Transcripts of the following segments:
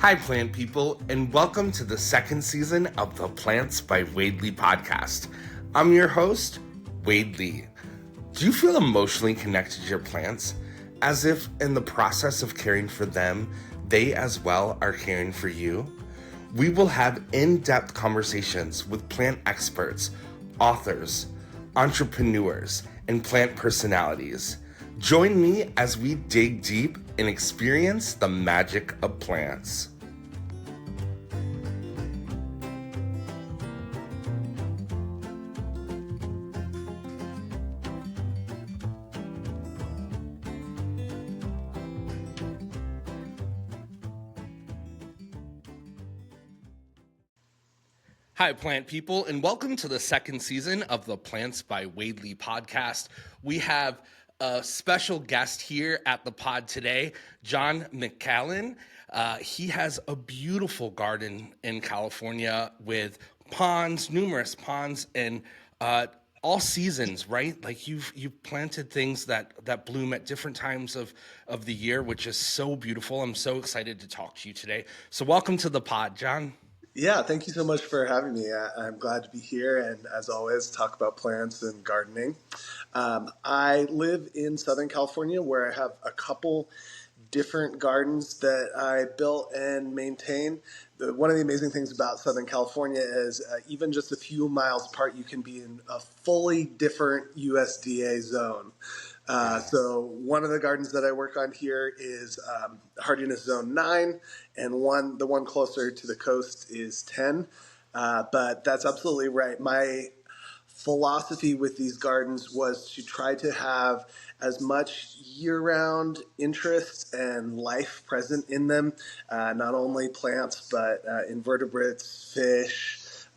Hi, plant people, and welcome to the second season of the Plants by Wade Lee podcast. I'm your host, Wade Lee. Do you feel emotionally connected to your plants? As if in the process of caring for them, they as well are caring for you? We will have in-depth conversations with plant experts, authors, entrepreneurs, and plant personalities. Join me as we dig deep and experience the magic of plants. Hi, plant people, and welcome to the second season of the Plants by Wade Lee podcast. We have a special guest here at the pod today, John McCallen. He has a beautiful garden in California with ponds, numerous ponds, and all seasons, right? Like you've planted things that bloom at different times of the year, which is so beautiful. I'm so excited to talk to you today. So welcome to the pod, John. Yeah, thank you so much for having me. I'm glad to be here and, as always, talk about plants and gardening. I live in Southern California where I have a couple different gardens that I built and maintain. One of the amazing things about Southern California is even just a few miles apart, you can be in a fully different USDA zone. So one of the gardens that I work on here is hardiness zone 9, and the one closer to the coast is 10. But that's absolutely right. My philosophy with these gardens was to try to have as much year-round interest and life present in them, not only plants, but invertebrates, fish,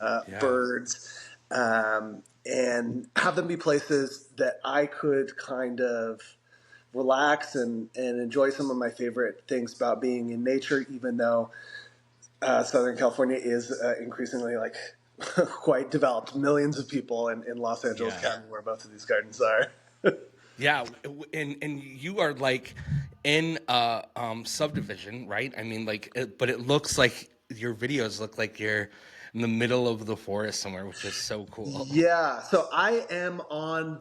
birds, and have them be places that I could kind of relax and enjoy some of my favorite things about being in nature, even though Southern California is increasingly like quite developed. Millions of people in Los Angeles County, where both of these gardens are. Yeah, and you are like in a subdivision, right? I mean, but it looks like your videos look like you're in the middle of the forest somewhere, which is so cool. Yeah, so I am on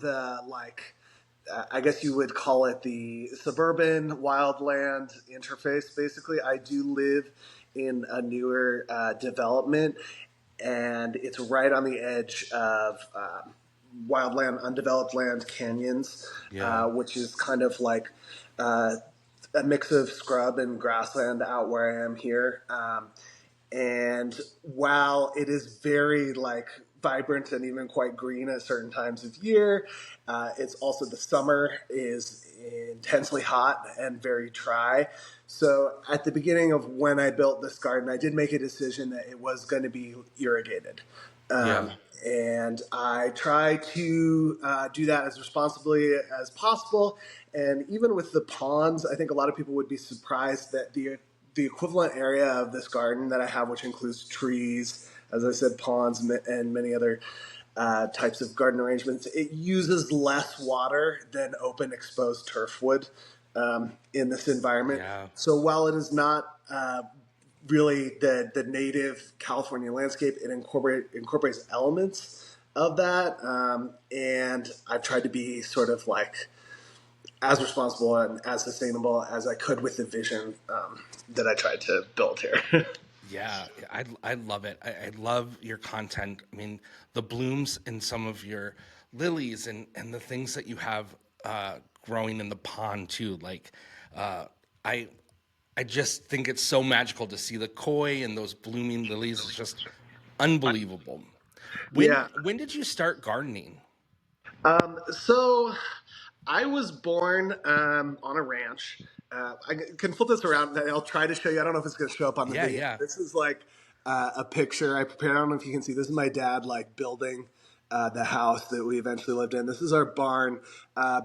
I guess you would call it the suburban wildland interface. Basically, I do live in a newer development, and it's right on the edge of wildland, undeveloped land canyons, Yeah. which is kind of like a mix of scrub and grassland out where I am here. And while it is very vibrant and even quite green at certain times of year, it's also the summer is intensely hot and very dry. So at the beginning of when I built this garden, I did make a decision that it was going to be irrigated. Yeah. And I try to do that as responsibly as possible. And even with the ponds, I think a lot of people would be surprised that the equivalent area of this garden that I have, which includes trees, as I said, ponds, and many other types of garden arrangements, it uses less water than open exposed turf would in this environment. Yeah. So while it is not really the native California landscape, it incorporates elements of that, and I've tried to be sort of like as responsible and as sustainable as I could with the vision that I tried to build here. Yeah, I love it. I love your content. I mean, the blooms in some of your lilies and the things that you have growing in the pond too. I I just think it's so magical to see the koi and those blooming lilies. It's just unbelievable. When Yeah. when did you start gardening? So I was born on a ranch. I can flip this around. I'll try to show you. I don't know if it's going to show up on the Yeah, video. yeah. This is like a picture I prepared. I don't know if you can see. This is my dad like building the house that we eventually lived in. This is our barn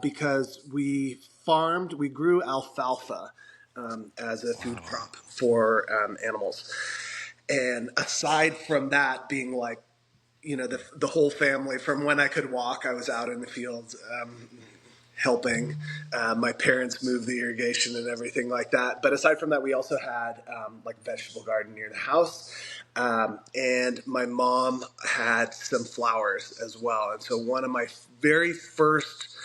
because we farmed. We grew alfalfa as a food crop for animals. And aside from that being like the whole family, from when I could walk, I was out in the fields. helping my parents move the irrigation and everything like that. But aside from that, we also had like a vegetable garden near the house. And my mom had some flowers as well. And so one of my very first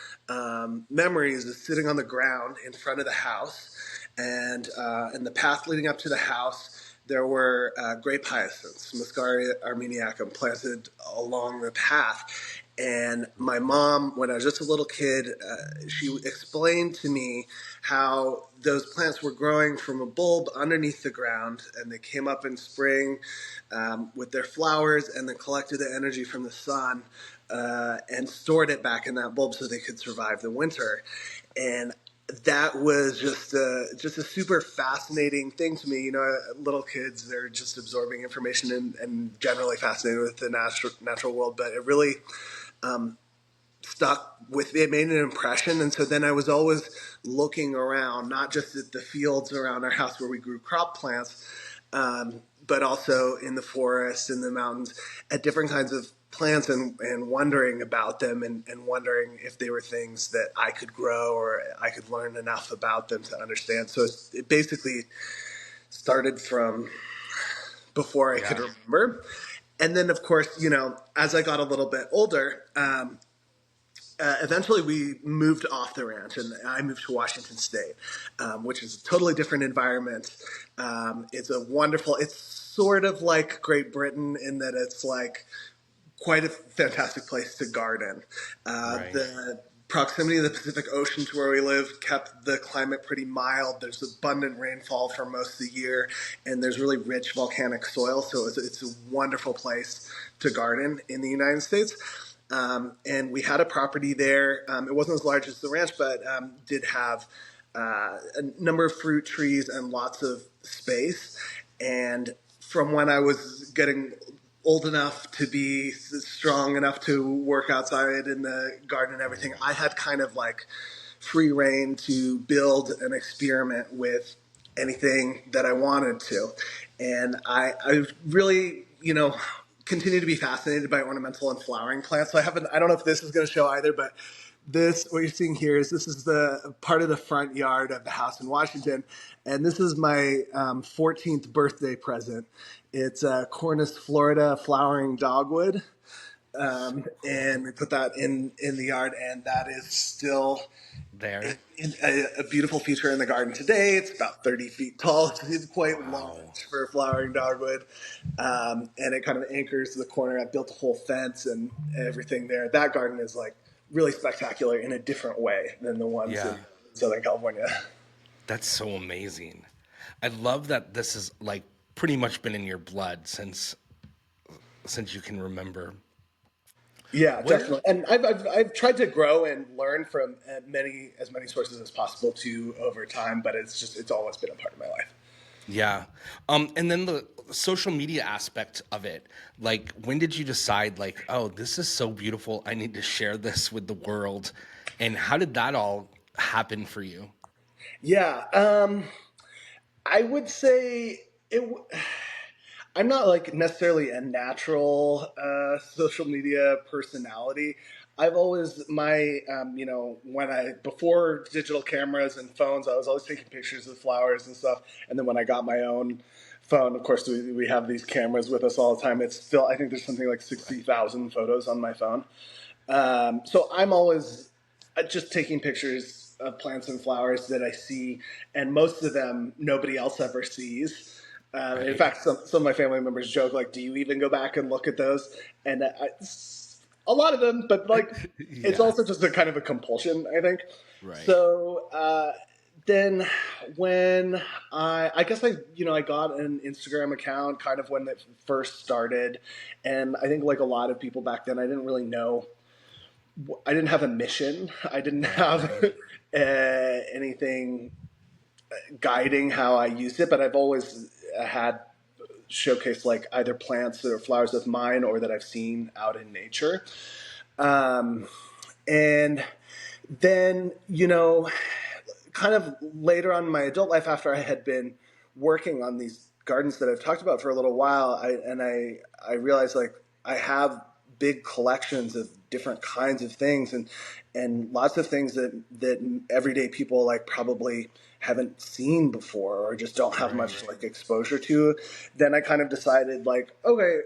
memories is sitting on the ground in front of the house. And in the path leading up to the house, there were grape hyacinths, Muscaria armeniacum, planted along the path. And my mom, when I was just a little kid, she explained to me how those plants were growing from a bulb underneath the ground, and they came up in spring with their flowers, and then collected the energy from the sun and stored it back in that bulb so they could survive the winter. And that was just a super fascinating thing to me. You know, little kids, they're just absorbing information and generally fascinated with the natural world, but it really stuck with me. It made an impression. And so then I was always looking around, not just at the fields around our house where we grew crop plants, but also in the forest, in the mountains, at different kinds of plants, and wondering about them, and wondering if they were things that I could grow or I could learn enough about them to understand. So it basically started from before I could remember. And then, of course, you know, as I got a little bit older, eventually we moved off the ranch, and I moved to Washington State, which is a totally different environment. It's sort of like Great Britain in that it's like quite a fantastic place to garden. Right. The proximity of the Pacific Ocean to where we live kept the climate pretty mild. There's abundant rainfall for most of the year, and there's really rich volcanic soil. So it's a wonderful place to garden in the United States. And we had a property there. It wasn't as large as the ranch, but did have a number of fruit trees and lots of space. And from when I was getting old enough to be strong enough to work outside in the garden and everything, I had kind of like free reign to build and experiment with anything that I wanted to. And I really, you know, continue to be fascinated by ornamental and flowering plants. So I don't know if this is going to show either, but what you're seeing here is this is the part of the front yard of the house in Washington. And this is my 14th birthday present. It's Cornus Florida flowering dogwood. And we put that in the yard, and that is still There. a beautiful feature in the garden today. It's about 30 feet tall. It's quite large for flowering dogwood. And it kind of anchors the corner. I built a whole fence and everything there. That garden is like really spectacular in a different way than the ones in Southern California. That's so amazing. I love that this has like pretty much been in your blood since you can remember. Yeah, definitely. And I've tried to grow and learn from as many sources as possible too over time, but it's always been a part of my life. Yeah. And then the social media aspect of it, like when did you decide like, oh, this is so beautiful, I need to share this with the world? And how did that all happen for you? Yeah, I would say I'm not like necessarily a natural social media personality. I've always you know, before digital cameras and phones, I was always taking pictures of flowers and stuff. And then when I got my own phone, of course, we have these cameras with us all the time. It's still, I think there's something like 60,000 photos on my phone. So I'm always just taking pictures of plants and flowers that I see, and most of them nobody else ever sees. In fact, some of my family members joke, like, "Do you even go back and look at those?" And a lot of them, but like, it's also just a kind of a compulsion, I think. Right. So then, when I guess I got an Instagram account kind of when it first started, and I think like a lot of people back then, I didn't really know. I didn't have a mission. I didn't have anything guiding how I used it, but I've always had showcased like either plants or flowers of mine or that I've seen out in nature. And then, you know, kind of later on in my adult life, after I had been working on these gardens that I've talked about for a little while, I realized like I have big collections of different kinds of things, and lots of things that everyday people like probably haven't seen before or just don't have much like exposure to. Then I kind of decided like, okay,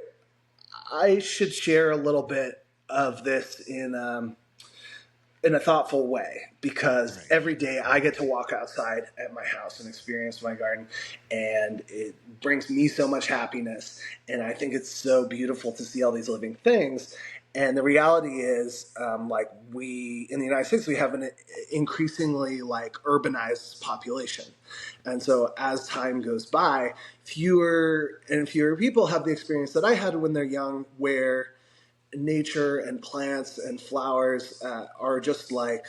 I should share a little bit of this in a thoughtful way, because every day I get to walk outside at my house and experience my garden, and it brings me so much happiness. And I think it's so beautiful to see all these living things. And the reality is, like, we in the United States, we have an increasingly like urbanized population, and so as time goes by, fewer and fewer people have the experience that I had when they're young, where nature and plants and flowers are just like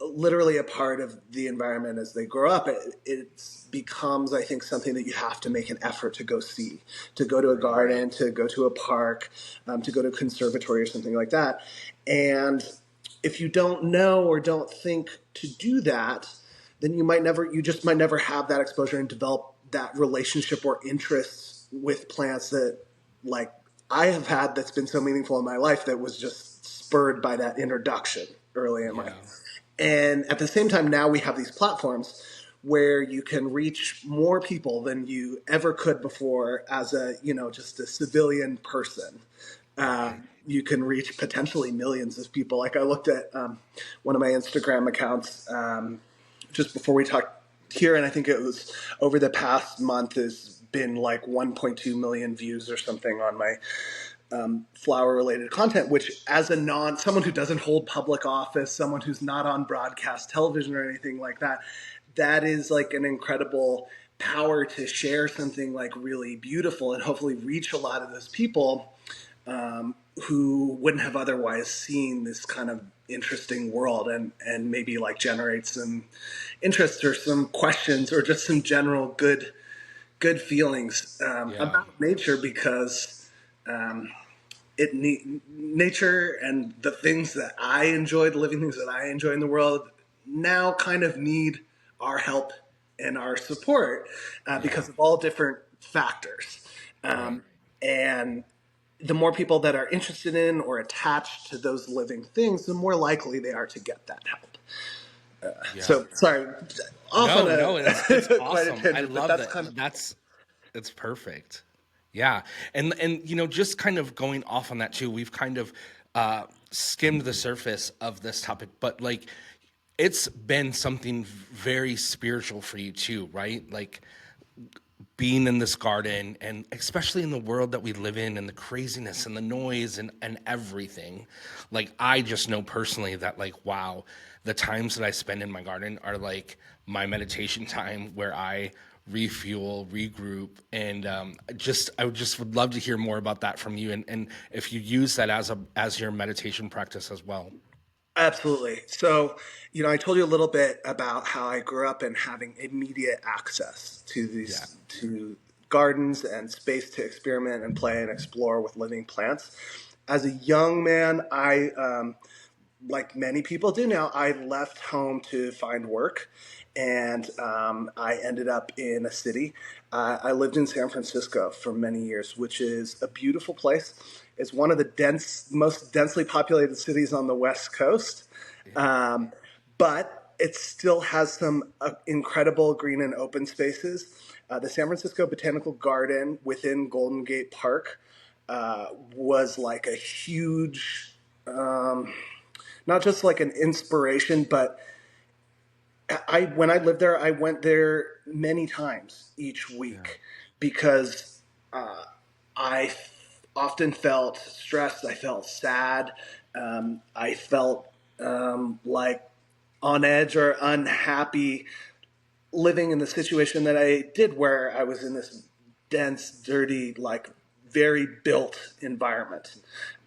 literally a part of the environment as they grow up. It becomes, I think, something that you have to make an effort to go see, to go to a garden, to go to a park, to go to a conservatory or something like that. And if you don't know or don't think to do that, then you just might never have that exposure and develop that relationship or interest with plants that like I have had, that's been so meaningful in my life, that was just spurred by that introduction early in life. And at the same time, now we have these platforms where you can reach more people than you ever could before as a, just a civilian person. You can reach potentially millions of people. Like I looked at one of my Instagram accounts just before we talked here, and I think it was over the past month has been like 1.2 million views or something on my flower related content, which as someone who doesn't hold public office, someone who's not on broadcast television or anything like that, that is like an incredible power to share something like really beautiful and hopefully reach a lot of those people who wouldn't have otherwise seen this kind of interesting world, and maybe like generate some interest or some questions or just some general good feelings about nature, because nature and the things that I enjoy, the living things that I enjoy in the world, now kind of need our help and our support because of all different factors. And the more people that are interested in or attached to those living things, the more likely they are to get that help. So sorry, it's awesome. I love that. It's perfect. Yeah. And just kind of going off on that too, we've kind of skimmed the surface of this topic, but like it's been something very spiritual for you too, right? Like being in this garden, and especially in the world that we live in and the craziness and the noise and everything. Like I just know personally that like, wow, the times that I spend in my garden are like my meditation time, where I refuel, regroup, and I would love to hear more about that from you, and if you use that as your meditation practice as well. Absolutely. So, I told you a little bit about how I grew up and having immediate access to these to gardens and space to experiment and play and explore with living plants. As a young man, I like many people do now, I left home to find work, and I ended up in a city. I lived in San Francisco for many years, which is a beautiful place. It's one of the most densely populated cities on the West Coast, but it still has some incredible green and open spaces. The San Francisco Botanical Garden within Golden Gate Park was like a huge not just like an inspiration, but when I lived there, I went there many times each week because I often felt stressed. I felt sad. I felt like on edge or unhappy living in the situation that I did, where I was in this dense, dirty, like very built environment.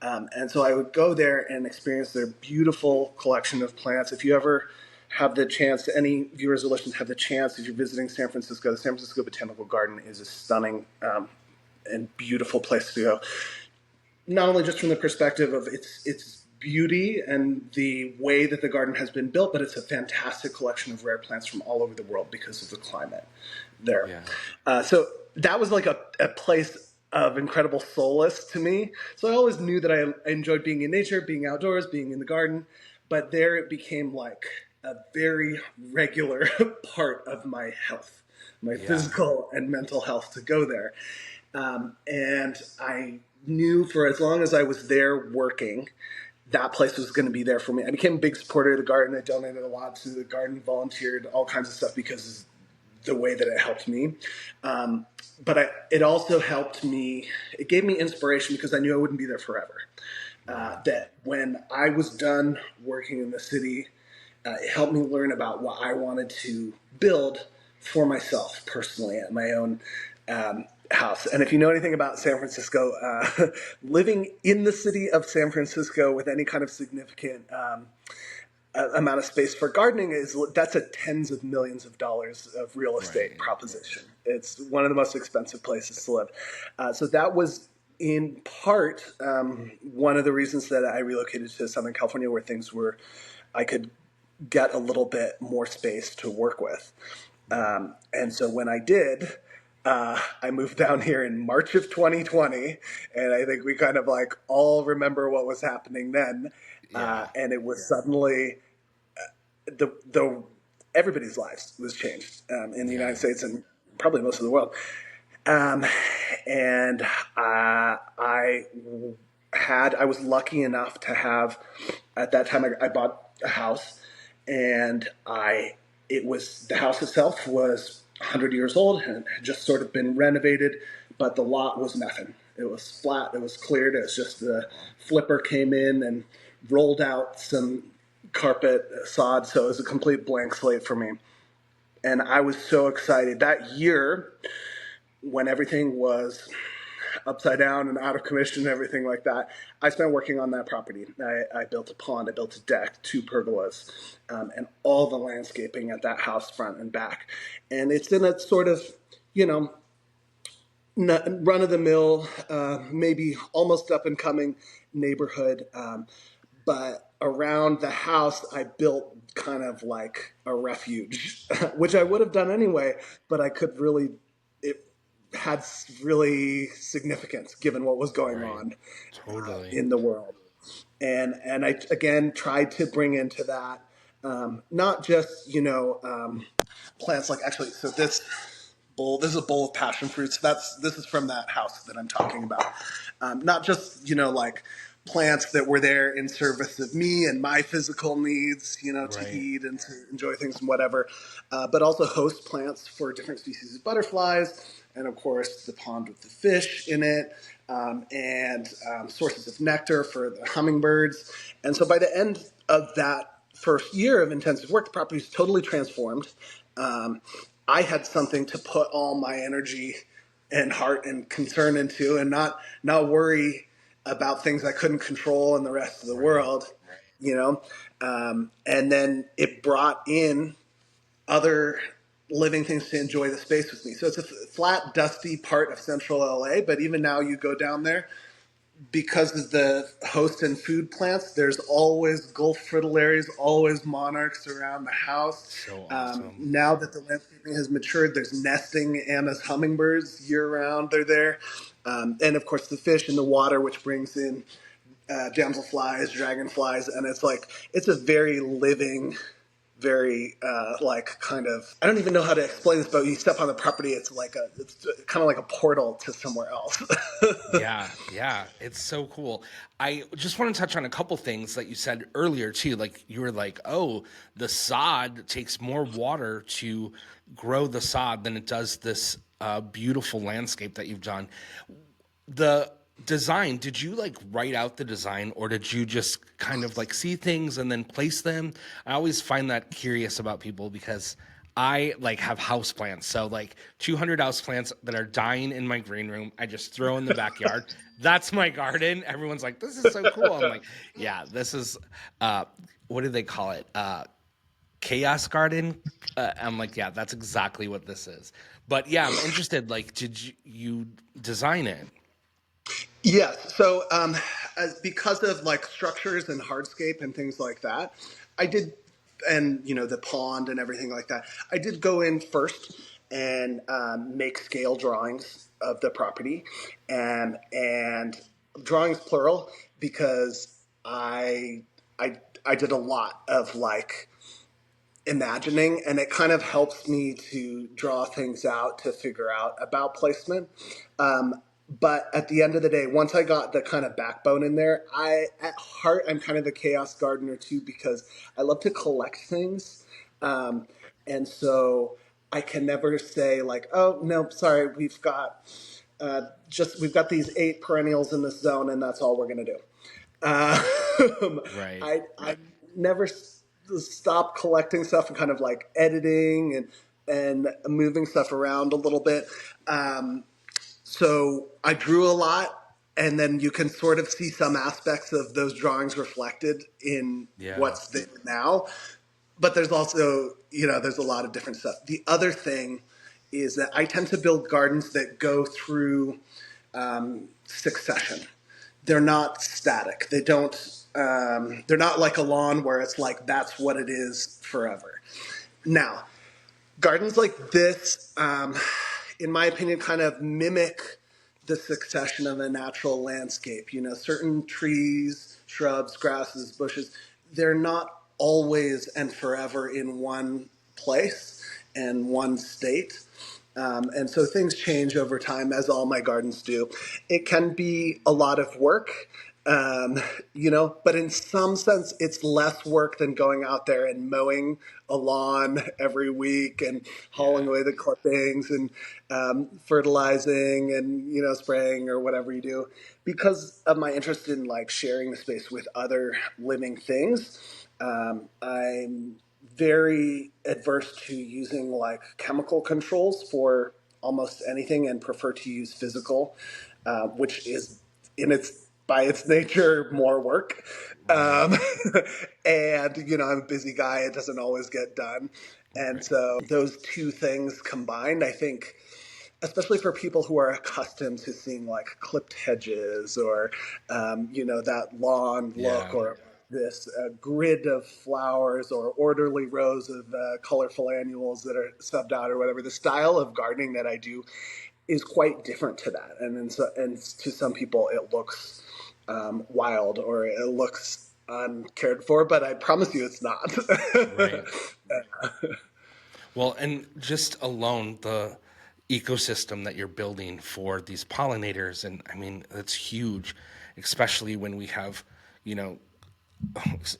And so I would go there and experience their beautiful collection of plants. If you ever have the chance, any viewers or listeners have the chance, if you're visiting San Francisco, the San Francisco Botanical Garden is a stunning and beautiful place to go. Not only just from the perspective of its beauty and the way that the garden has been built, but it's a fantastic collection of rare plants from all over the world because of the climate there. So that was like a place of incredible solace to me. So I always knew that I enjoyed being in nature, being outdoors, being in the garden, but there it became like a very regular part of my health, my Yeah. physical and mental health to go there. And I knew for as long as I was there working, that place was going to be there for me. I became a big supporter of the garden. I donated a lot to the garden, volunteered, all kinds of stuff because of the way that it helped me. It also helped me, it gave me inspiration because I knew I wouldn't be there forever. That when I was done working in the city, it helped me learn about what I wanted to build for myself personally at my own house. And if you know anything about San Francisco, living in the city of San Francisco with any kind of significant amount of space for gardening that's a tens of millions of dollars of real estate proposition. It's one of the most expensive places to live. So that was in part one of the reasons that I relocated to Southern California, where I could get a little bit more space to work with. And so when I did, I moved down here in March of 2020, and I think we kind of like all remember what was happening then. Yeah. And it was suddenly the everybody's lives was changed in the United States and probably most of the world. And I was lucky enough to have, at that time I bought a house, and the house itself was 100 years old and had just sort of been renovated, but the lot was nothing. It was flat, it was cleared, it was just the flipper came in and rolled out some carpet sod, so it was a complete blank slate for me. And I was so excited. That year, when everything was upside down and out of commission and everything like that, I spent working on that property. I built a pond, I built a deck, 2 pergolas, and all the landscaping at that house front and back. And it's in a sort of, run-of-the-mill, maybe almost up-and-coming neighborhood. But around the house, I built kind of like a refuge, which I would have done anyway, but it had really significance given what was going on Totally. in the world. And I, again, tried to bring into that, not just, plants like, actually, so this is a bowl of passion fruits. This is from that house that I'm talking about. Not just, like plants that were there in service of me and my physical needs, to eat and to enjoy things and whatever, but also host plants for different species of butterflies, and of course the pond with the fish in it, and sources of nectar for the hummingbirds. And so by the end of that first year of intensive work, the property is totally transformed. I had something to put all my energy and heart and concern into, and not worry about things I couldn't control in the rest of the world, and then it brought in other living things to enjoy the space with me. So it's a flat, dusty part of central LA, but even now you go down there, because of the host and food plants, there's always Gulf fritillaries, always monarchs around the house. So awesome. Now that the landscaping has matured, there's nesting Anna's hummingbirds year round. They're there. And of course the fish in the water, which brings in damselflies, dragonflies. And it's a very living, very kind of, I don't even know how to explain this, but you step on the property, it's kind of like a portal to somewhere else. Yeah, it's so cool. I just want to touch on a couple things that you said earlier too. Like you were like, "Oh, the sod takes more water to grow the sod than it does this beautiful landscape that you've done." The design, did you like write out the design, or did you just kind of like see things and then place them? I always find that curious about people because I like have houseplants. So like 200 houseplants that are dying in my green room, I just throw in the backyard. That's my garden. Everyone's like, "This is so cool." I'm like, "Yeah, this is what do they call it? Chaos garden." I'm like, "Yeah, that's exactly what this is." But yeah, I'm interested, like, did you design it? Yes. So, because of like structures and hardscape and things like that, I did, and the pond and everything like that, I did go in first and make scale drawings of the property, and drawings plural, because I did a lot of like imagining, and it kind of helps me to draw things out to figure out about placement. But at the end of the day, once I got the kind of backbone in there, at heart, I'm kind of a chaos gardener too, because I love to collect things. Um, and so I can never say like, oh no, sorry, we've got these 8 perennials in this zone, and that's all we're going to do. Right. I never stop collecting stuff and kind of like editing and moving stuff around a little bit. So I drew a lot, and then you can sort of see some aspects of those drawings reflected in Yeah. what's there now. But there's also, there's a lot of different stuff. The other thing is that I tend to build gardens that go through succession. They're not static. They don't. They're not like a lawn where it's like that's what it is forever. Now, gardens like this, in my opinion, kind of mimic the succession of a natural landscape. Certain trees, shrubs, grasses, bushes, they're not always and forever in one place and one state. And so things change over time, as all my gardens do. It can be a lot of work, um, but in some sense, it's less work than going out there and mowing a lawn every week and hauling Yeah. away the clippings and fertilizing and, spraying or whatever you do. Because of my interest in like sharing the space with other living things, I'm very adverse to using like chemical controls for almost anything, and prefer to use physical, which is in its by its nature more work. Right. Um, and I'm a busy guy; it doesn't always get done. And Right. so those two things combined, I think, especially for people who are accustomed to seeing like clipped hedges or that lawn look, Yeah. or this grid of flowers or orderly rows of colorful annuals that are subbed out or whatever. The style of gardening that I do is quite different to that, and to some people it looks wild, or it looks uncared for, but I promise you it's not. Right. Well, and just alone the ecosystem that you're building for these pollinators, and I mean, that's huge, especially when we have, you know,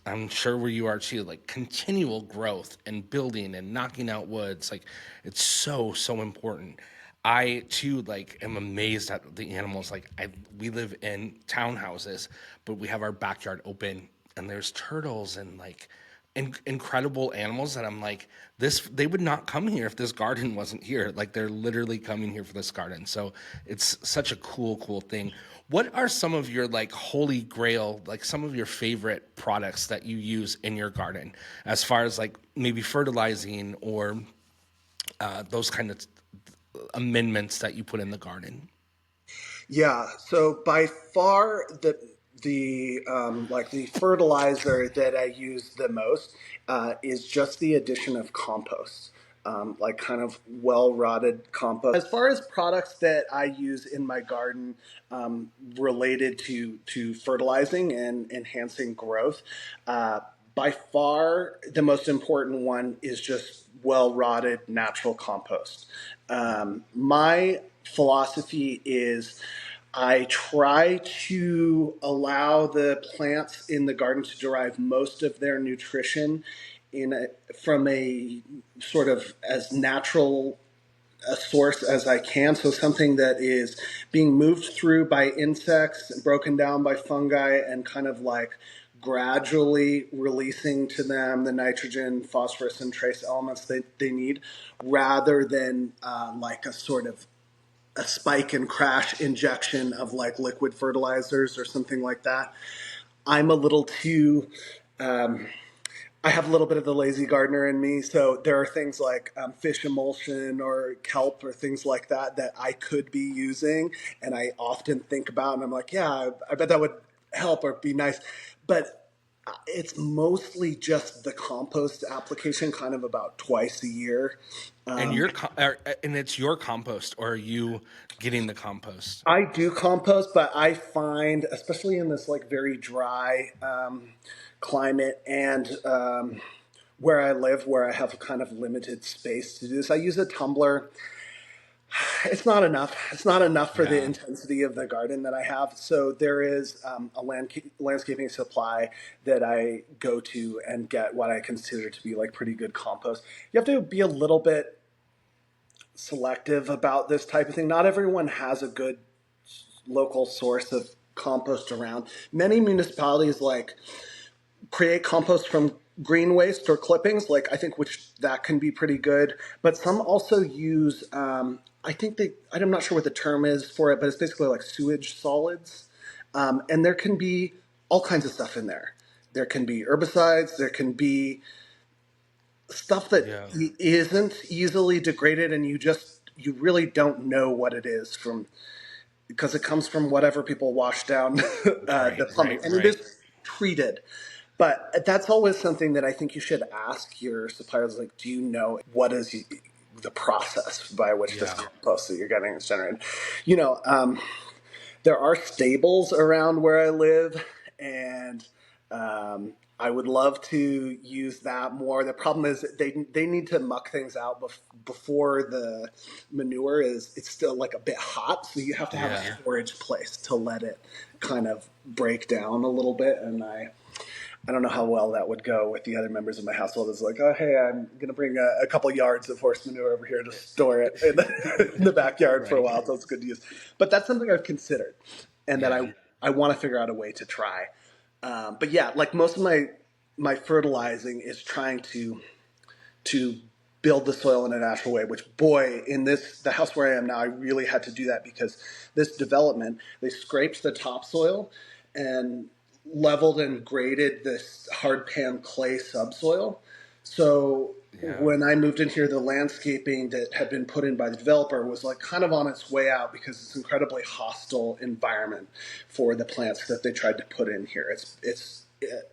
I'm sure where you are too, like continual growth and building and knocking out woods. Like it's so important. I too like am amazed at the animals. Like we live in townhouses, but we have our backyard open, and there's turtles and like incredible animals that I'm like, this they would not come here if this garden wasn't here. Like they're literally coming here for this garden. So it's such a cool thing. What are some of your like holy grail, like some of your favorite products that you use in your garden, as far as like maybe fertilizing or those kind of amendments that you put in the garden? Yeah. So by far the like the fertilizer that I use the most is just the addition of compost. Like kind of well rotted compost. As far as products that I use in my garden related to fertilizing and enhancing growth, by far the most important one is just well rotted natural compost. My philosophy is I try to allow the plants in the garden to derive most of their nutrition from a sort of as natural a source as I can. So something that is being moved through by insects, broken down by fungi, and kind of like gradually releasing to them the nitrogen, phosphorus, and trace elements that they need, rather than like a sort of a spike and crash injection of like liquid fertilizers or something like that. I'm a little too I have a little bit of the lazy gardener in me, so there are things like fish emulsion or kelp or things like that that I could be using, and I often think about, and I'm like, yeah, I bet that would help or be nice, but It's mostly just the compost application, kind of about twice a year. And and it's your compost, or are you getting the compost? I do compost, but I find, especially in this like very dry climate and where I live, where I have kind of limited space to do this, I use a tumbler. It's not enough. It's not enough for the Yeah. intensity of the garden that I have. So there is a landscaping supply that I go to and get what I consider to be like pretty good compost. You have to be a little bit selective about this type of thing. Not everyone has a good local source of compost around. Many municipalities like create compost from green waste or clippings, like I think which that can be pretty good. But some also use, I think I'm not sure what the term is for it, but it's basically like sewage solids. And there can be all kinds of stuff in there. There can be herbicides, there can be stuff that Yeah. isn't easily degraded, and you really don't know what it is from because it comes from whatever people wash down Right, the plumbing, right, and it right. is treated. But that's always something that I think you should ask your suppliers. Like, do you know what is the process by which this Yeah. compost that you're getting is generated? You know, there are stables around where I live, and I would love to use that more. The problem is that they need to muck things out before the manure it's still like a bit hot, so you have to have a Yeah. storage place to let it kind of break down a little bit. And I don't know how well that would go with the other members of my household. It's like, oh, hey, I'm going to bring a couple yards of horse manure over here to store it in the backyard for a Right. while so it's good to use. But that's something I've considered and that Yeah. I want to figure out a way to try. But yeah, like most of my fertilizing is trying to build the soil in a natural way, which boy, in the house where I am now, I really had to do that because this development, they scraped the topsoil and leveled and graded this hard pan clay subsoil. So Yeah. when I moved in here, the landscaping that had been put in by the developer was like kind of on its way out because it's an incredibly hostile environment for the plants that they tried to put in here. It's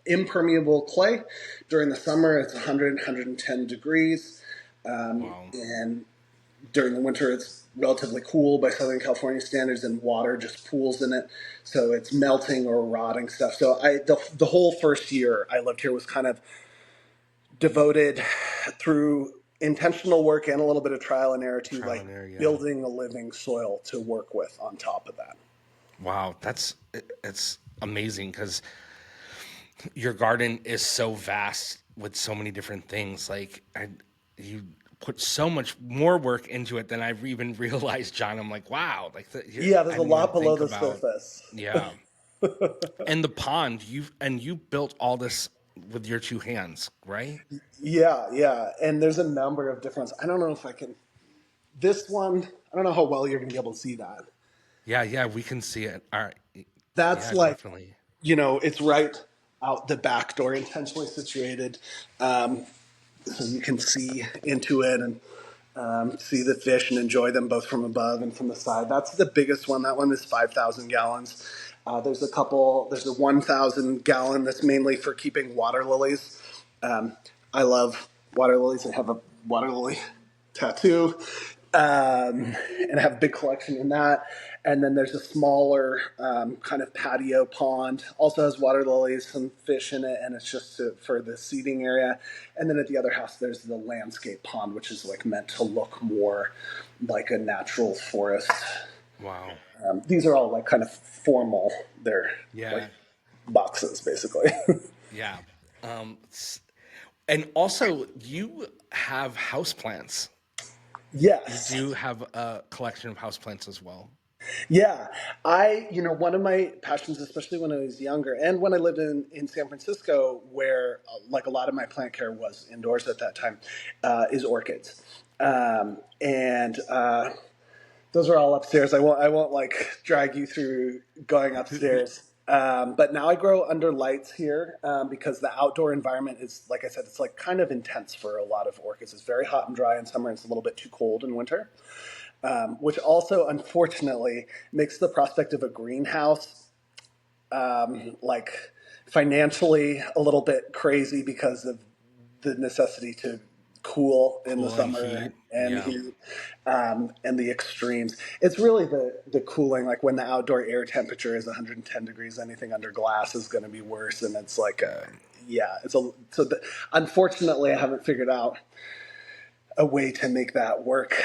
impermeable clay. During the summer, it's 100, 110 degrees. Wow. And during the winter, it's relatively cool by Southern California standards, and water just pools in it. So it's melting or rotting stuff. So the whole first year I lived here was kind of devoted through intentional work and a little bit of trial and error to Trial like and error, yeah. building a living soil to work with on top of that. Wow, it's amazing because your garden is so vast with so many different things. You put so much more work into it than I've even realized, John. I'm like, wow, Yeah, I there's a didn't even lot below think the about, surface. yeah. And the pond, you built all this with your two hands, right? Yeah, yeah. And there's a number of different. I don't know if I can. This one, I don't know how well you're going to be able to see that. Yeah, yeah, we can see it. All right. That's Yeah, like, definitely. it's right out the back door, intentionally situated, so you can see into it and see the fish and enjoy them both from above and from the side. That's the biggest one. That one is 5,000 gallons. There's a couple. There's a 1,000 gallon that's mainly for keeping water lilies. I love water lilies. I have a water lily tattoo, and I have a big collection in that. And then there's a smaller kind of patio pond. Also has water lilies, some fish in it, and it's just for the seating area. And then at the other house, there's the landscape pond, which is like meant to look more like a natural forest. Wow. These are all like kind of formal. They're like Yeah, boxes, basically. yeah. And also, you have houseplants. You Yes. do have a collection of houseplants as well. Yeah, one of my passions, especially when I was younger and when I lived in San Francisco, where like a lot of my plant care was indoors at that time, is orchids. And those are all upstairs. I won't like drag you through going upstairs. But now I grow under lights here because the outdoor environment is, like I said, it's like kind of intense for a lot of orchids. It's very hot and dry in summer. And it's a little bit too cold in winter, which also unfortunately makes the prospect of a greenhouse like financially a little bit crazy because of the necessity to cool in the Cool and summer heat. and Yeah. heat, and the extremes. It's really the cooling, like when the outdoor air temperature is 110 degrees, anything under glass is going to be worse. And it's like, Yeah. yeah, unfortunately, I haven't figured out a way to make that work.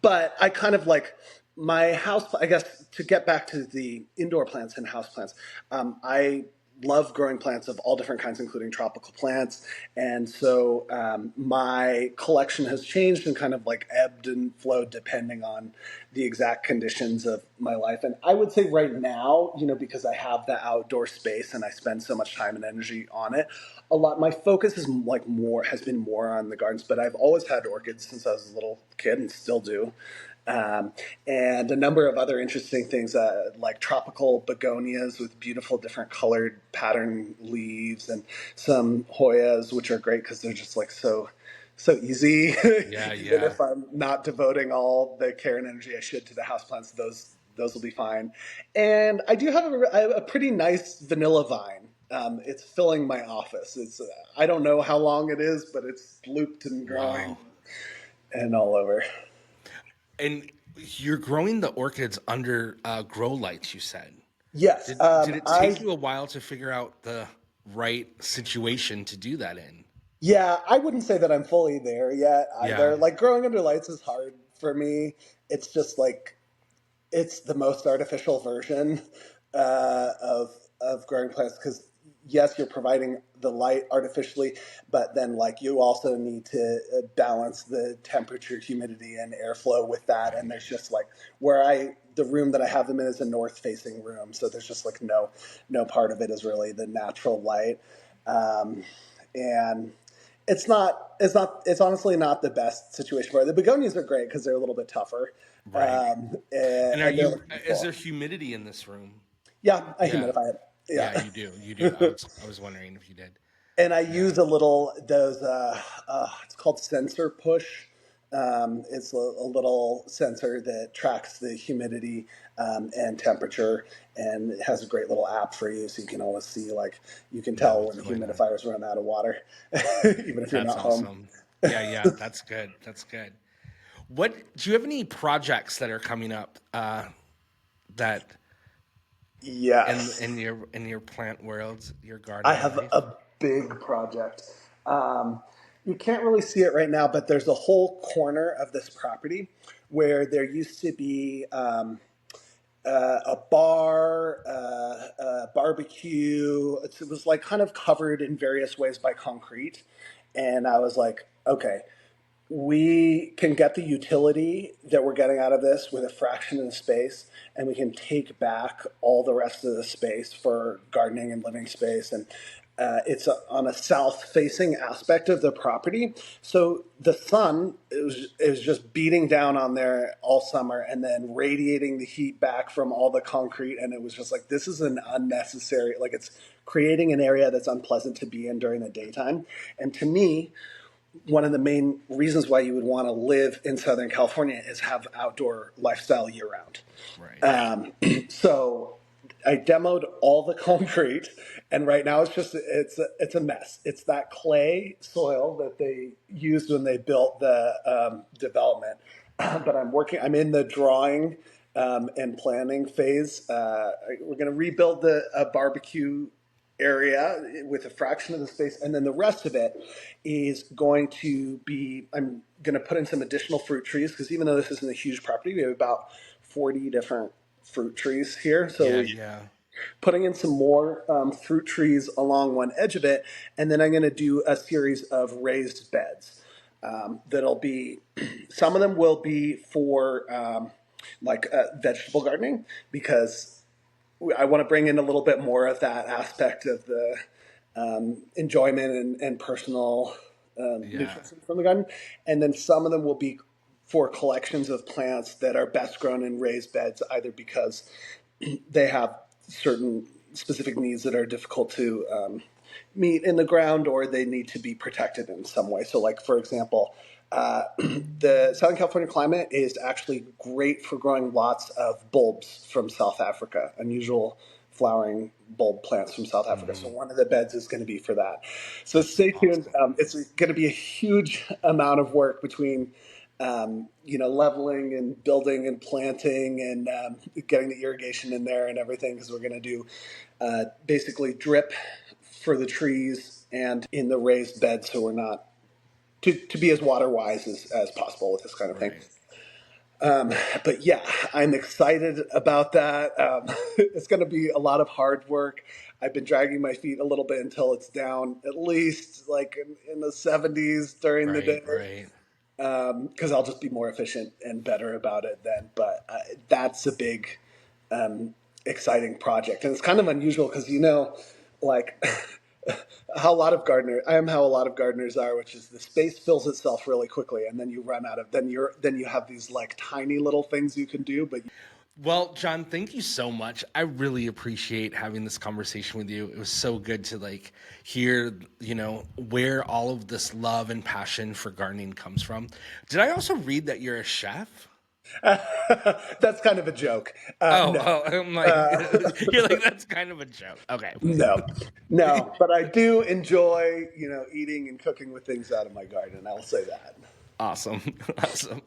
But I kind of like my house, I guess, to get back to the indoor plants and house plants, I love growing plants of all different kinds, including tropical plants. And so my collection has changed and kind of like ebbed and flowed depending on the exact conditions of my life. And I would say right now, because I have the outdoor space and I spend so much time and energy on it, a lot, my focus is like has been more on the gardens, but I've always had orchids since I was a little kid and still do. Um, and a number of other interesting things, like tropical begonias with beautiful different colored pattern leaves, and some Hoyas, which are great because they're just like so easy. Yeah. Even Yeah. if I'm not devoting all the care and energy I should to the houseplants, those will be fine. And I do have a pretty nice vanilla vine. It's filling my office. I don't know how long it is, but it's looped and growing Wow. and all over. And you're growing the orchids under grow lights, you said. Yes, Did it take I you a while to figure out the right situation to do that in? yeah, I wouldn't say that I'm fully there yet Yeah. either. Like growing under lights is hard for me. It's just like it's the most artificial version of growing plants because yes, you're providing the light artificially, but then like you also need to balance the temperature, humidity, and airflow with that. And there's just like the room that I have them in is a north facing room, so there's just like no part of it is really the natural light. And it's honestly not the best situation for it. The begonias are great because they're a little bit tougher, Right. And and they're is beautiful. there humidity in this room? Yeah, I Yeah. humidify it. Yeah, Yeah. you do. You do. I was wondering if you did. And I Yeah. use a little those. It's called sensor push. It's a little sensor that tracks the humidity and temperature, and it has a great little app for you, so you can always see like you can Yeah, tell when what's the going on? humidifiers run out of water, even if you're That's not home. awesome. Yeah, yeah, that's good. That's good. What do you have any projects that are coming up that in Yes, your plant world, your I garden have life? a big project. Um, you can't really see it right now, but there's a whole corner of this property where there used to be a bar, a barbecue. It was like kind of covered in various ways by concrete. And I was like, okay, we can get the utility that we're getting out of this with a fraction of the space, and we can take back all the rest of the space for gardening and living space. And on a south-facing aspect of the property, so the sun is just beating down on there all summer, and then radiating the heat back from all the concrete. And it was just like this is an unnecessary, like it's creating an area that's unpleasant to be in during the daytime. And to me, one of the main reasons why you would want to live in Southern California is have outdoor lifestyle year round. Right. So I demoed all the concrete, and right now it's a mess. It's that clay soil that they used when they built the development. But I'm in the drawing and planning phase. We're going to rebuild the barbecue area with a fraction of the space, and then the rest of it is going to be, I'm going to put in some additional fruit trees because even though this isn't a huge property, we have about 40 different fruit trees here. So Yeah, yeah. putting in some more fruit trees along one edge of it, and then I'm going to do a series of raised beds. That'll be some of them will be for vegetable gardening because I want to bring in a little bit more of that aspect of the enjoyment and personal Yeah. nutrition from the garden. And then some of them will be for collections of plants that are best grown in raised beds, either because they have certain specific needs that are difficult to meet in the ground, or they need to be protected in some way. So, like for example, the Southern California climate is actually great for growing lots of bulbs from South Africa, unusual flowering bulb plants from South Africa. So one of the beds is going to be for that. So stay tuned. Awesome. It's going to be a huge amount of work between leveling and building and planting and getting the irrigation in there and everything, because we're going to do basically drip for the trees and in the raised bed, so we're not to be as water wise as possible with this kind of thing. Right. But yeah, I'm excited about that. It's going to be a lot of hard work. I've been dragging my feet a little bit until it's down at least like in the 70s during the day, Right. because I'll just be more efficient and better about it then. But that's a big, exciting project, and it's kind of unusual because like how a lot of gardeners are, which is the space fills itself really quickly, and then you run out of then you have these like tiny little things you can do, but Well, John, thank you so much. I really appreciate having this conversation with you. It was so good to like hear, where all of this love and passion for gardening comes from. Did I also read that you're a chef? that's kind of a joke. Oh, No, I'm like, you're like, that's kind of a joke. Okay. no, no. But I do enjoy, eating and cooking with things out of my garden. I'll say that. Awesome. Awesome.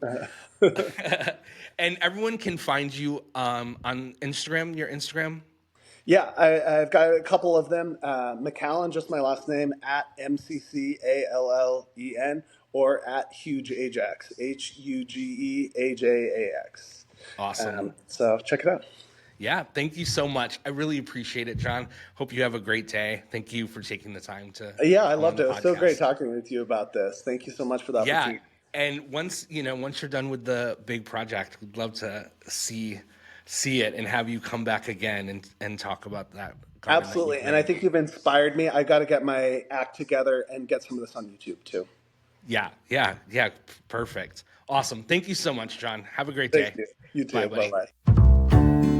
And everyone can find you on Instagram, your Instagram? Yeah, I've got a couple of them. McCallen, just my last name, at McCallen, or at Huge Ajax, HUGEAJAX. Awesome. So check it out. Yeah, thank you so much. I really appreciate it, John. Hope you have a great day. Thank you for taking the time to Yeah, I come on loved the it. It was so great podcast. talking with you about this. Thank you so much for the Yeah, opportunity. and once you're done with the big project, we'd love to see it and have you come back again and talk about that garden that Absolutely. you've And I made. think you've inspired me. I got to get my act together and get some of this on YouTube too. Yeah, perfect. Awesome. Thank you so much, John. Have a great Thank day. you. You Bye, too. Bye buddy. bye.